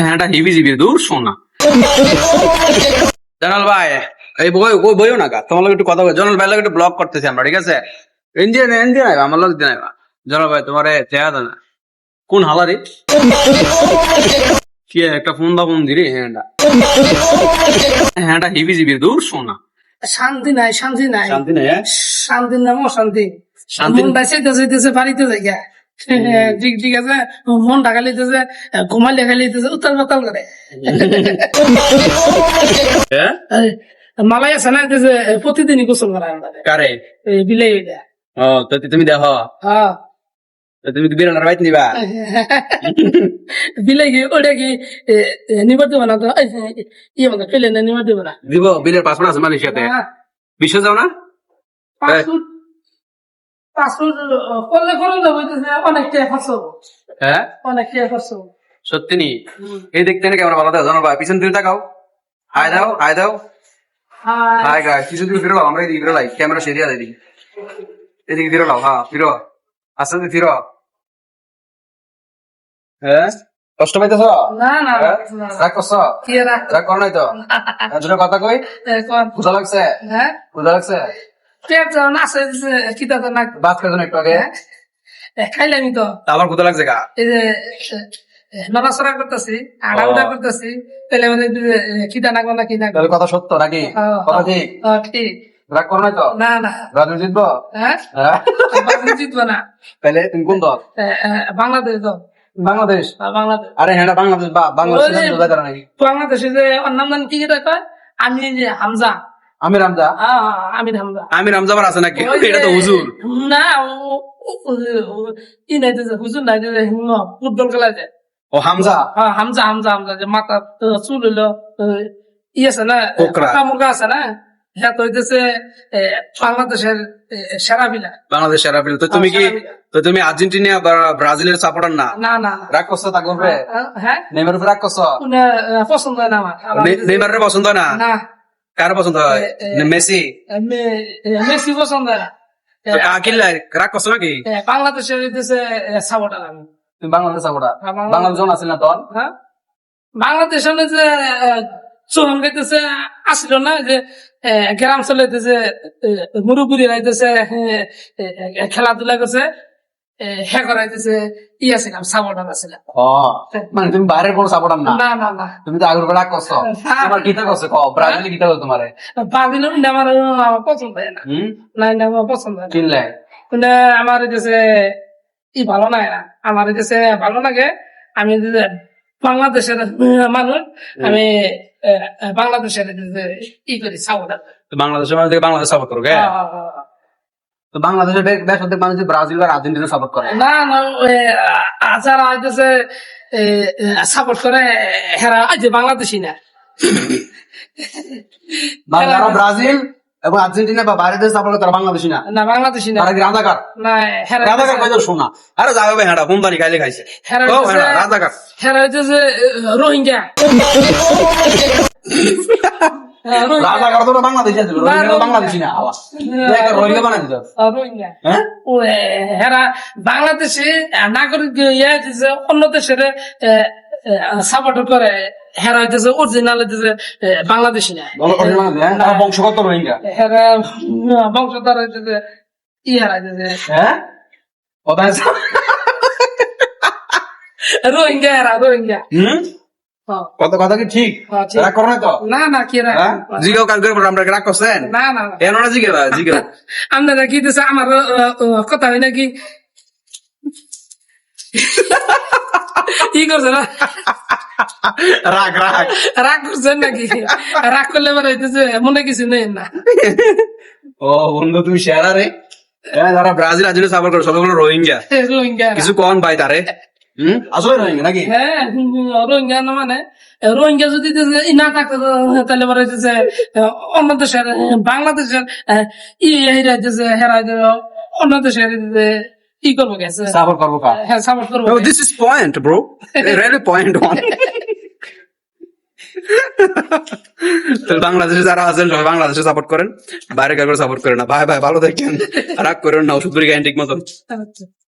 হ্যাঁ এটা হিবি জিবি দূর শোনা জানাল ভাই এই বই ও বইও না গা তোমার লোক একটু কথা বল জানাল ভাই লোক একটু ব্লক করতেছি আমরা ঠিক আছে ইন্ডিয়ান ইন্ডিয়ান আমার লোক দিন জানাল ভাই তোমার চেয়া না কোন হালারি কি একটা ফোন দা ফোন দিরি হ্যাঁ হ্যাঁ হিবি জিবি দূর শোনা শান্তি নাই শান্তি নাই শান্তি নেই শান্তি নাম অশান্তি শান্তি মনটা চাইতেছে বাড়িতে জায়গা ঠিক ঠিক আছে মন ঢাকা লিতেছে ঘুমালে খাইতেছে উত্তাল পাতাল করে মালাই আছে না যে প্রতিদিনই গোসল করা আমাদের কারে বিলাই দেয় ও তো তুমি দেখো হ্যাঁ তুমি বিরানার বাইত নিবা বিলাই কি ওটা কি নিবার দেবো না তো ইয়ে মানে পেলে না নিবার দেবো না দিব বিলের পাসপোর্ট আছে মালয়েশিয়াতে বিশ্ব যাও না পাসপোর্ট পাসপোর্ট করলে খরচ হইতেছে অনেক টাকা খরচ হবো হ্যাঁ অনেক টাকা খরচ হবো সত্যি নি এই দেখতে না ক্যামেরা ভালো দেয় জানো ভাই পিছন দিকে তাকাও হাই দাও হাই দাও হাই গাইস কিছু দিকে ফিরো আমরা এদিকে ফিরো লাই ক্যামেরা সেরিয়া দেই এদিকে ফিরো লাও হ্যাঁ ফিরো আস্তে ফিরো হ্যাঁ কষ্ট পাইতেছ না না রাগ করছ কি রাখ রাগ কর নাই তো জোরে কথা কই ক্ষুধা লাগছে হ্যাঁ ক্ষুধা লাগছে পেট যখন আছে কি তা না ভাত খাইছো না একটু আগে খাইলামি তো আবার ক্ষুধা লাগছে গা এই যে নড়াচড়া করতেছি আড়া উড়া করতেছি তাহলে মানে খিদা নাগো না কি না তাহলে কথা সত্য নাকি কথা ঠিক ঠিক রাগ করো নাই তো না না রাজু জিতবো হ্যাঁ বাংলাদেশ জিতবো না তাহলে তুমি কোন দল বাংলাদেশ তো বাংলাদেশ বাংলাদেশ আরে হ্যাঁ বাংলাদেশ বাংলাদেশ নাকি বাংলাদেশে যে অন্যান্য কি যেটা কয় আমি যে হামজা আমির হামজা আমির হামজা আমির হামজা আবার আছে নাকি এটা তো হুজুর না ই নাই যে হুজুর নাই যে ফুটবল খেলা যায় ও হামজা হামজা হামজা হামজা যে মাথা চুল হইলো ই আছে না কোকড়া। মুখা আছে না হ্যাঁ তো হইতেছে বাংলাদেশের সেরা বিলা বাংলাদেশ সেরা ফিল্ড তো তুমি কি তো তুমি আর্জেন্টিনা বা ব্রাজিলের সাপোর্টার না না না না রাগ করছো তা করবে হ্যাঁ নেইমার উপর রাগ করছো পছন্দ হয় না আমার নেইমারের পছন্দ হয় না না কার পছন্দ হয় মেসি মেসি পছন্দ হয় না আকিল্লাই রাগ করছো নাকি বাংলাদেশের হইতেছে সাপোর্টার আমি তুমি বাংলাদেশ সাপোর্টার বাংলাদেশ- বাংলাদেশ জন আছিল না তখন হ্যাঁ বাংলাদেশ হলে যে চোহন গাইতেছে আসলো না যে গ্রাম চলাইতেছে মুরুবুরি রাইতেছে খেলাধুলা করছে হ্যাঁ করাইতেছে ই আসছিলাম সাপোর্টার আসছিলাম ও মানে তুমি বাইরের কোনো সাপোর্টার না না না না তুমি তো আগের রাগ করছো তোমার গীতা করছো ব্রাজিল গীতা করছো তোমারে বাবিল আমার আমার পছন্দ হয় না হুম না না আমার পছন্দ হয় না কিনলে মানে আমার হইতেছে ই ভালো লাগে না আমার হইতেছে ভালো লাগে আমি যে বাংলাদেশের মানুষ আমি বাংলাদেশের যে ই করি সাপোর্টার তো বাংলাদেশের মানুষ থেকে বাংলাদেশ সাপোর্ট করো তো বাংলাদেশের বেশ অর্ধেক মানুষ ব্রাজিল আর আর্জেন্টিনা সাপোর্ট করে না না যারা হইতেছে সাপোর্ট করে হেরা যে বাংলাদেশি না যারা ব্রাজিল এবং আর্জেন্টিনা বা বাইরের দেশ সাপোর্ট করে তারা বাংলাদেশি না না বাংলাদেশি না তারা কি রাজাকার না হেরা রাজাকার কয়তো শোনা আরে যাবে ভাই হ্যাঁ কোম্পানি খাইলে খাইছে হেরা ও হইতেছে হ্যাঁ রাজাকার হেরা হইতেছে রোহিঙ্গা রাজাকার তো বাংলাদেশি আছে রোহিঙ্গা বাংলাদেশি না আওয়াজ রোহিঙ্গা বানাই দিত রোহিঙ্গা হ্যাঁ ও হেরা বাংলাদেশে নাগরিক ইয়ে হইতেছে অন্য দেশের সাপোর্ট করে হেরা হইতেছে অরিজিনাল হইতেছে বাংলাদেশি না তারা বংশগত রোহিঙ্গা হেরা বংশধর হইতেছে ই হেরা হইতেছে হ্যাঁ রোহিঙ্গা হেরা রোহিঙ্গা হুম কত কথা কি ঠিক রাগ করো না তো না না কি রা জিগাও কাজ করে আমরা রাগ করছেন না না এর না জিগাবা জিগাও আপনারা কি দিছে আমার কথা হয় নাকি কি করছে না রাগ রাগ রাগ করছেন নাকি রাগ করলে মানে হইতেছে মনে কিছু নেই না ও বন্ধু তুমি শেয়ারা রে হ্যাঁ যারা ব্রাজিল আর্জেন্টিনা সাপোর্ট করে সবাই রোহিঙ্গা রোহিঙ্গা কিছু কন পাই তারে আসলে রোহিঙ্গা নাকি হ্যাঁ রোহিঙ্গা না মানে রোহিঙ্গা যদি ই না থাকতো তাহলে পরে হইতেছে অন্য দেশের বাংলাদেশের ই হইতেছে হেরা অন্য দেশের ই করবো গেছে সাপোর্ট করবো কা হ্যাঁ সাপোর্ট করবো this is point bro really point one বাংলাদেশে যারা আছেন সবাই বাংলাদেশে সাপোর্ট করেন বাইরে কাউকে সাপোর্ট করেন না ভাই ভাই ভালো দেখেন রাগ করেন না ওষুধ ঠিক মতন